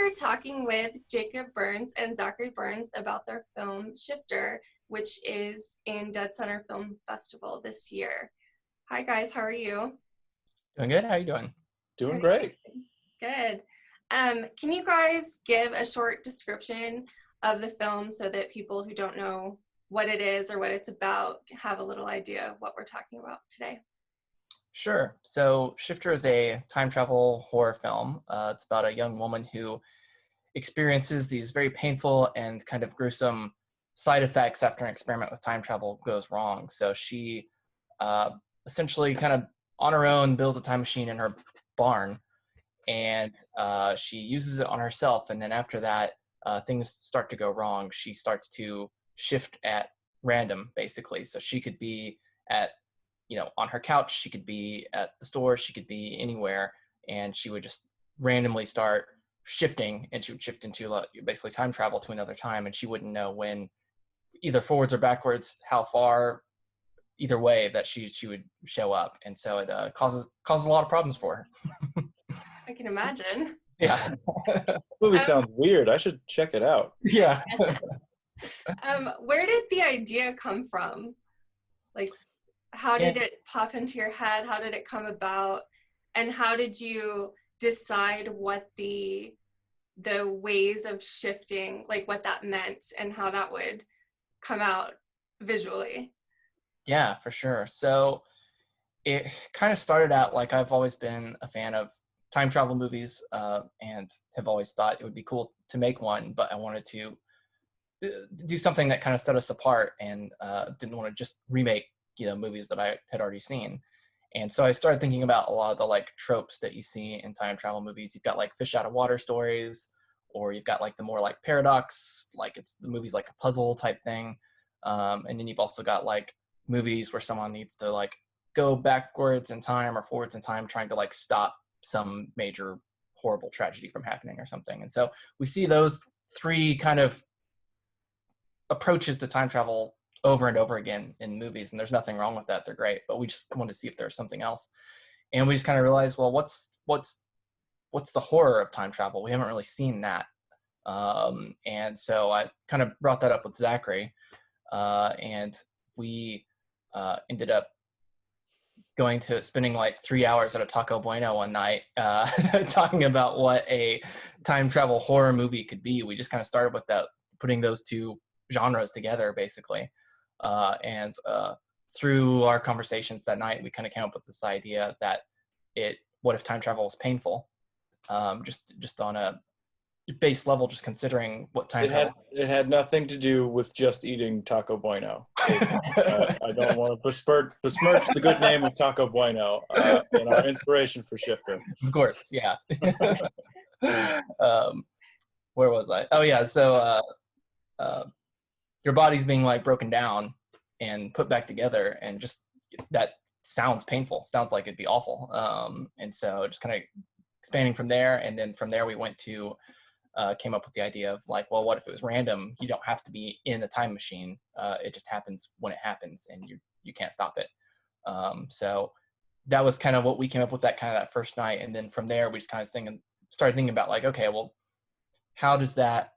here talking with Jacob Burns and Zachary Burns about their film Shifter, which is in deadCenter Film Festival this year. Hi guys, how are you? Doing good. How are you doing? Doing great. Good. Can you guys give a short description of the film so that people who don't know what it is or what it's about have a little idea of what we're talking about today? Sure. So Shifter is a time travel horror film. It's about a young woman who experiences these very painful and kind of gruesome side effects after an experiment with time travel goes wrong. So she essentially kind of on her own builds a time machine in her barn, and she uses it on herself. And then after that, things start to go wrong. She starts to shift at random, basically. So she could be at, on her couch, she could be at the store, she could be anywhere, and she would just randomly start shifting, and she would shift into basically time travel to another time, and she wouldn't know when, either forwards or backwards, how far, either way that she would show up. And so it causes a lot of problems for her. I can imagine. Yeah. Movie sounds weird. I should check it out. Yeah. Where did the idea come from? Like, how did it pop into your head? How did it come about? And how did you decide what the ways of shifting, like what that meant and how that would come out visually? Yeah, for sure. So it kind of started out like I've always been a fan of time travel movies and have always thought it would be cool to make one, but I wanted to do something that kind of set us apart and didn't want to just remake movies that I had already seen. And so I started thinking about a lot of the tropes that you see in time travel movies. You've got fish out of water stories, or you've got the more paradox, it's the movie's like a puzzle type thing. And then you've also got movies where someone needs to go backwards in time or forwards in time, trying to stop some major horrible tragedy from happening or something. And so we see those three kind of approaches to time travel over and over again in movies, and there's nothing wrong with that. They're great, but we just wanted to see if there's something else. And we just kind of realized, well, what's the horror of time travel? We haven't really seen that. And so I kind of brought that up with Zachary, and we ended up spending 3 hours at a Taco Bueno one night talking about what a time travel horror movie could be. We just kind of started with that, putting those two genres together, basically. And through our conversations that night, we kind of came up with this idea that what if time travel was painful? Just on a base level, just considering what time travel. It had nothing to do with just eating Taco Bueno. I don't want to besmirch the good name of Taco Bueno and our inspiration for Shifter. Of course, yeah. Where was I? Oh yeah, so your body's being broken down and put back together, and just that sounds painful. Sounds like it'd be awful. And so just kind of expanding from there, and then from there we went to came up with the idea of well, what if it was random? You don't have to be in a time machine. It just happens when it happens, and you can't stop it. So that was kind of what we came up with that first night, and then from there we just kind of started thinking about okay, well, how does that,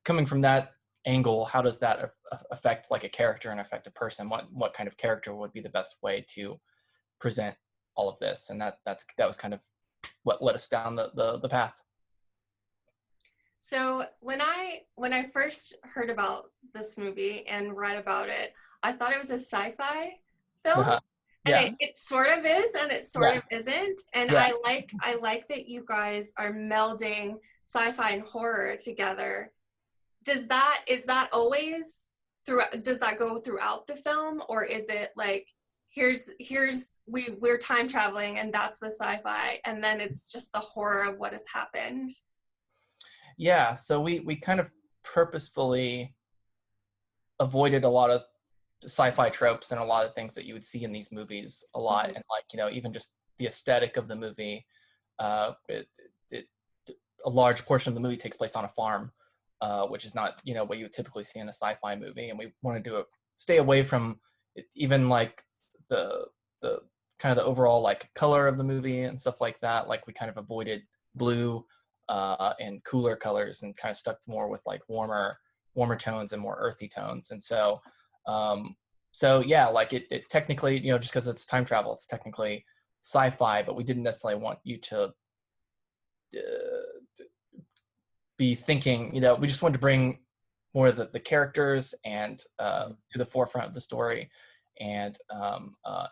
coming from that angle, how does that affect a character and affect a person? What kind of character would be the best way to present all of this? And that was kind of what led us down the path. So when I first heard about this movie and read about it, I thought it was a sci-fi film. Uh-huh. And yeah. it sort of is, and it sort of isn't. And yeah. I like that you guys are melding sci-fi and horror together. Is that always does that go throughout the film, or is it we're time traveling and that's the sci-fi, and then it's just the horror of what has happened? Yeah, so we kind of purposefully avoided a lot of sci-fi tropes and a lot of things that you would see in these movies a lot. Mm-hmm. And even just the aesthetic of the movie, a large portion of the movie takes place on a farm, which is not what you would typically see in a sci-fi movie. And we wanted to stay away from even the kind of the overall color of the movie and stuff like that. We kind of avoided blue and cooler colors, and kind of stuck more with like warmer tones and more earthy tones. And so yeah, like it technically, just because it's time travel, it's technically sci-fi, but we didn't necessarily want you to be thinking, we just wanted to bring more of the characters and to the forefront of the story, and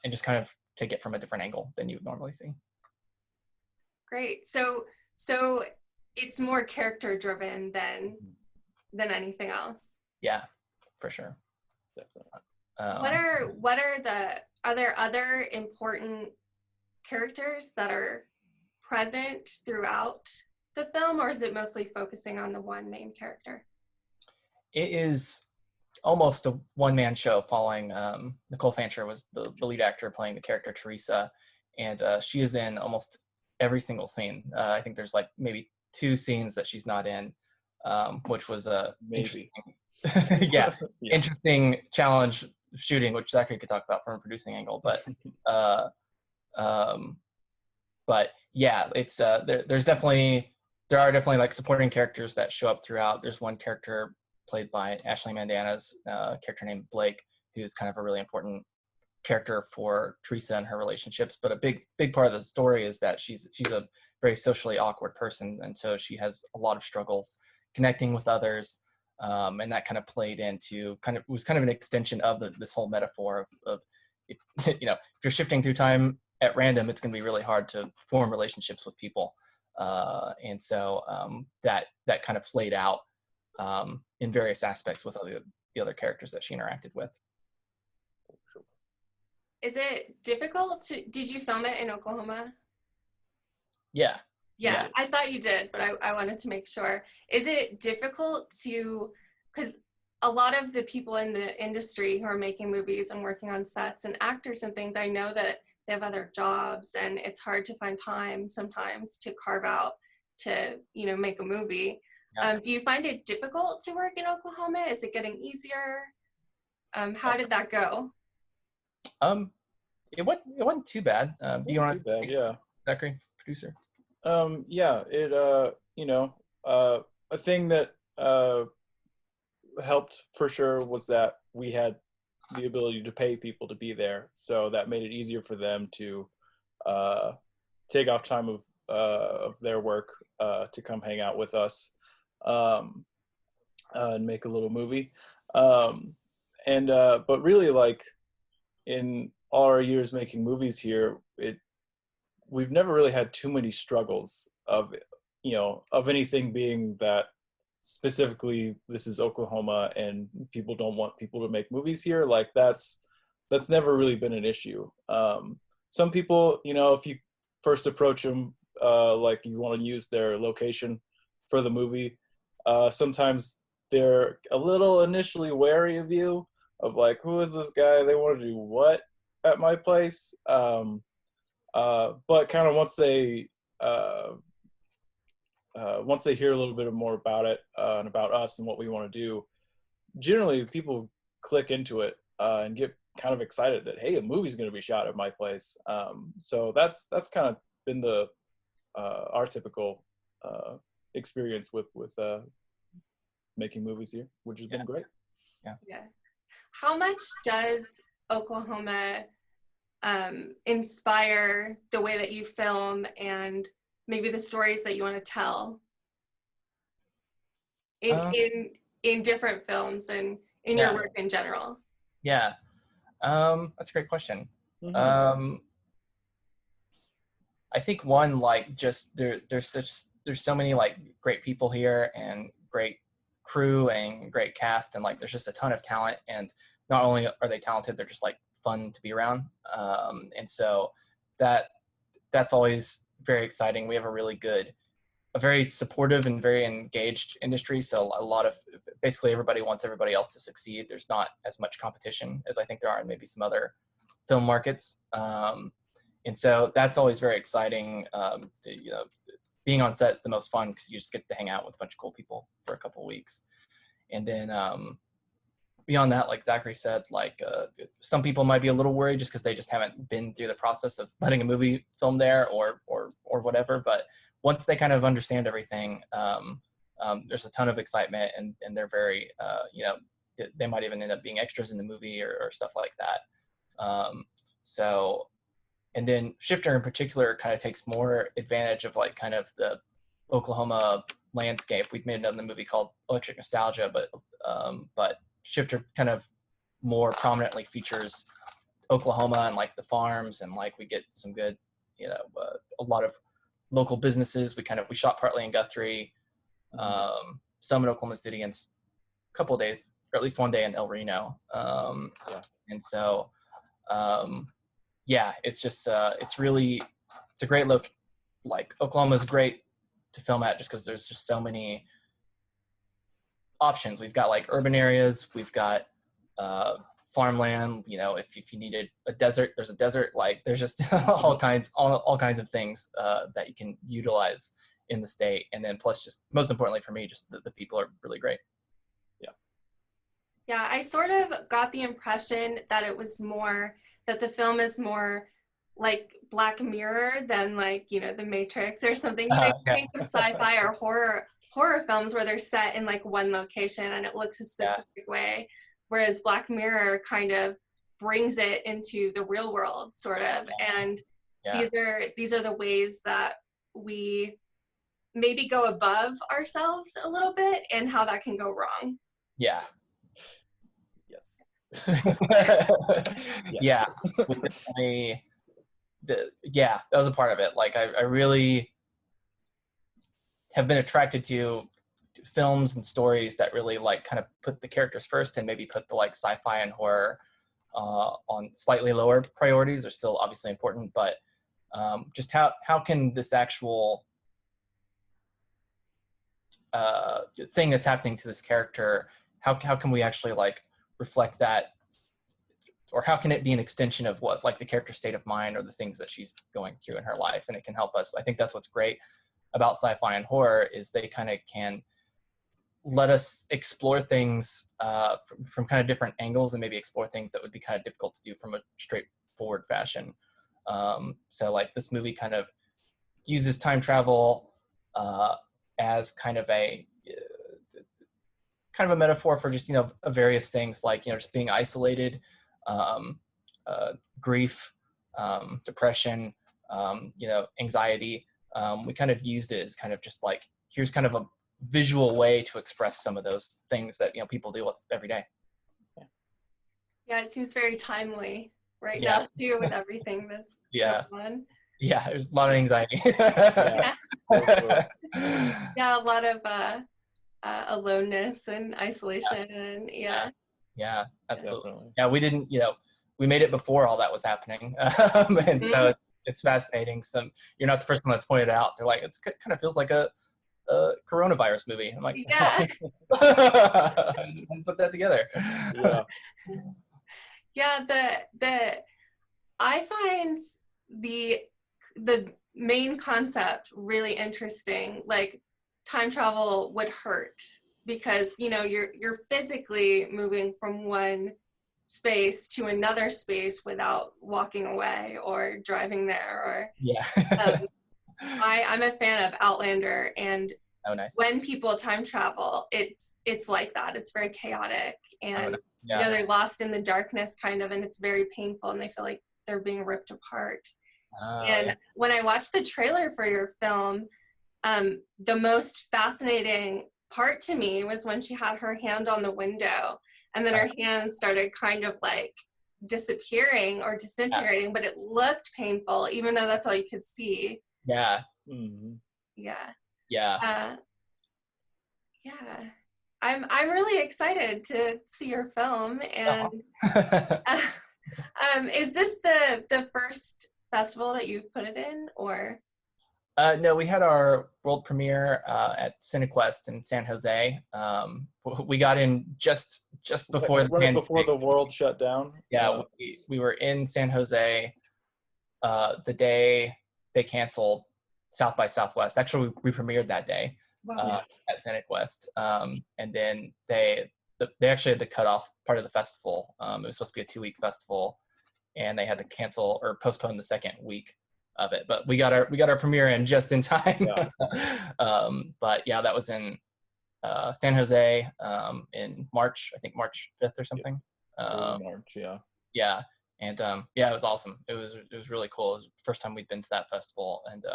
just kind of take it from a different angle than you would normally see. Great. So it's more character driven than anything else. Yeah, for sure. Definitely. Are there other important characters that are present throughout the film, or is it mostly focusing on the one main character? It is almost a one-man show following Nicole Fancher was the lead actor playing the character Teresa, and she is in almost every single scene. I think there's like maybe 2 scenes that she's not in, which was a maybe interesting challenge shooting, which Zachary could talk about from a producing angle. But yeah, it's there are definitely like supporting characters that show up throughout. There's one character played by Ashley Mandana's character named Blake, who's kind of a really important character for Teresa and her relationships. But a big part of the story is that she's a very socially awkward person, and so she has a lot of struggles connecting with others, and that kind of played into was kind of an extension of this whole metaphor of if you're shifting through time at random, it's going to be really hard to form relationships with people, and so that kind of played out in various aspects with the other characters that she interacted with. Is it difficult did you film it in Oklahoma? Yeah. I thought you did, but I wanted to make sure. Is it difficult because a lot of the people in the industry who are making movies and working on sets and actors and things, I know that they have other jobs, and it's hard to find time sometimes to carve out to, make a movie. Yeah. Do you find it difficult to work in Oklahoma? Is it getting easier? How did that go? It wasn't too bad. Do you want to? Yeah. Zachary, producer. Yeah. It a thing that helped for sure was that we had the ability to pay people to be there, so that made it easier for them to take off time of their work to come hang out with us and make a little movie. But really, like, in all our years making movies here, we've never really had too many struggles of anything being that specifically this is Oklahoma and people don't want people to make movies here. Like that's never really been an issue. Some people, if you first approach them, like you want to use their location for the movie, sometimes they're a little initially wary of you, of like, who is this guy? They want to do what at my place? But kind of once they hear a little bit more about it and about us and what we want to do, generally people click into it and get kind of excited that, hey, a movie's going to be shot at my place. So that's kind of been the our typical experience with making movies here, which has been great. Yeah. How much does Oklahoma inspire the way that you film and maybe the stories that you want to tell in different films and in your work in general? Yeah, that's a great question. Mm-hmm. I think one, like, just there's so many like great people here and great crew and great cast, and like there's just a ton of talent, and not only are they talented, they're just like fun to be around, and so that's always very exciting. We have a very supportive and very engaged industry, so a lot of basically everybody wants everybody else to succeed. There's not as much competition as I think there are in maybe some other film markets, and so that's always very exciting. Being on set is the most fun because you just get to hang out with a bunch of cool people for a couple of weeks. And then beyond that, like Zachary said, like some people might be a little worried just because they just haven't been through the process of letting a movie film there or whatever. But once they kind of understand everything, there's a ton of excitement, and they're very, they might even end up being extras in the movie or stuff like that. So, and then Shifter in particular kind of takes more advantage of like kind of the Oklahoma landscape. We've made another movie called Electric Nostalgia, but Shifter kind of more prominently features Oklahoma and like the farms, and like we get some good, a lot of local businesses. We shot partly in Guthrie, some in Oklahoma City, and a couple of days, or at least one day in El Reno. And so, it's just, it's a great look. Like Oklahoma's great to film at just because there's just so many options. We've got like urban areas, we've got farmland, if you needed a desert, there's a desert. Like there's just all kinds of things that you can utilize in the state. And then plus, just most importantly for me, just the people are really great. Yeah, I sort of got the impression that the film is more like Black Mirror than like, The Matrix or something. You think of sci-fi or horror films where they're set in like one location and it looks a specific way, whereas Black Mirror kind of brings it into the real world, sort of. And these are the ways that we maybe go above ourselves a little bit, and how that can go wrong. Yeah. Yes. That was a part of it. Like I really have been attracted to films and stories that really like kind of put the characters first, and maybe put the like sci-fi and horror on slightly lower priorities. They're still obviously important, but just how can this actual thing that's happening to this character, how can we actually like reflect that, or how can it be an extension of what like the character's state of mind or the things that she's going through in her life, and it can help us. I think that's what's great about sci-fi and horror, is they kind of can let us explore things from kind of different angles, and maybe explore things that would be kind of difficult to do from a straightforward fashion. So like this movie kind of uses time travel as kind of a metaphor for just, various things, like, just being isolated, grief, depression, anxiety. We kind of used it as kind of just like, here's kind of a visual way to express some of those things that, people deal with every day. Yeah, it seems very timely now too, with everything that's going on. Yeah, there's a lot of anxiety. A lot of aloneness and isolation, and Yeah, absolutely. Definitely. Yeah, we didn't, we made it before all that was happening, and so it's fascinating. You're not the first one that's pointed out. They're like, it kind of feels like a coronavirus movie. I'm like, put that together. I find the main concept really interesting. Like, time travel would hurt because you're physically moving from one space to another space without walking away or driving there, or I'm a fan of Outlander, and nice. When people time travel, it's like that. It's very chaotic, and they're lost in the darkness kind of, and it's very painful, and they feel like they're being ripped apart. When I watched the trailer for your film, the most fascinating part to me was when she had her hand on the window, and then her hand started kind of like disappearing or disintegrating, but it looked painful, even though that's all you could see. I'm really excited to see your film. And is this the first festival that you've put it in, or? No, we had our world premiere at CineQuest in San Jose. We got in just before before the world shut down. We were in San Jose the day they canceled South by Southwest. Actually, we premiered that day at CineQuest, and then they actually had to cut off part of the festival. It was supposed to be a 2-week festival, and they had to cancel or postpone the second week of it, but we got our premiere in just in time. Yeah. But yeah, that was in San Jose in March, I think March 5th or something. March, yeah. Yeah, and yeah, it was awesome. It was really cool. It was the first time we'd been to that festival, and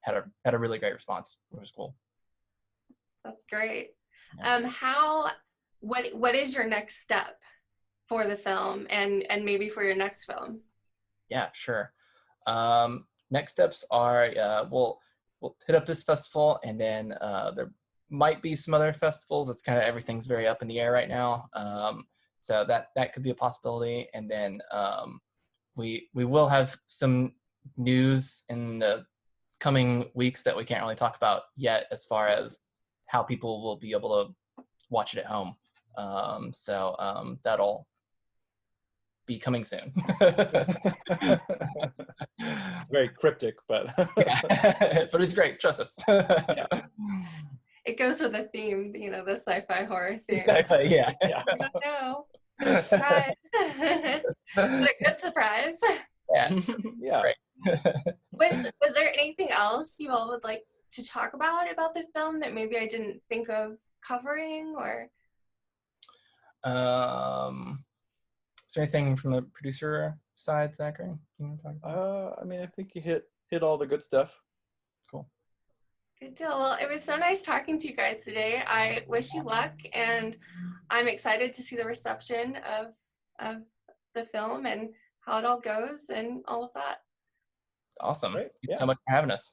had a really great response. It was cool. That's great. Yeah. What is your next step for the film and maybe for your next film? Yeah, sure. Next steps are we'll hit up this festival, and then there might be some other festivals. It's kind of, everything's very up in the air right now. So that could be a possibility. And then we will have some news in the coming weeks that we can't really talk about yet, as far as how people will be able to watch it at home. So that'll be coming soon. It's very cryptic, but yeah. But it's great. Trust us. Yeah. It goes with the theme, you know, the sci-fi horror theme. Exactly, yeah. Yeah. I don't know. Surprise. What a good surprise. Yeah. Yeah. Great. Was there anything else you all would like to talk about the film that maybe I didn't think of covering, or? Is there anything from the producer side, Zachary, you want to talk about? I mean, I think you hit all the good stuff. Cool. Good deal. Well, it was so nice talking to you guys today. I wish you luck, and I'm excited to see the reception of the film and how it all goes and all of that. Awesome. Great. Thank you Yeah. so much for having us.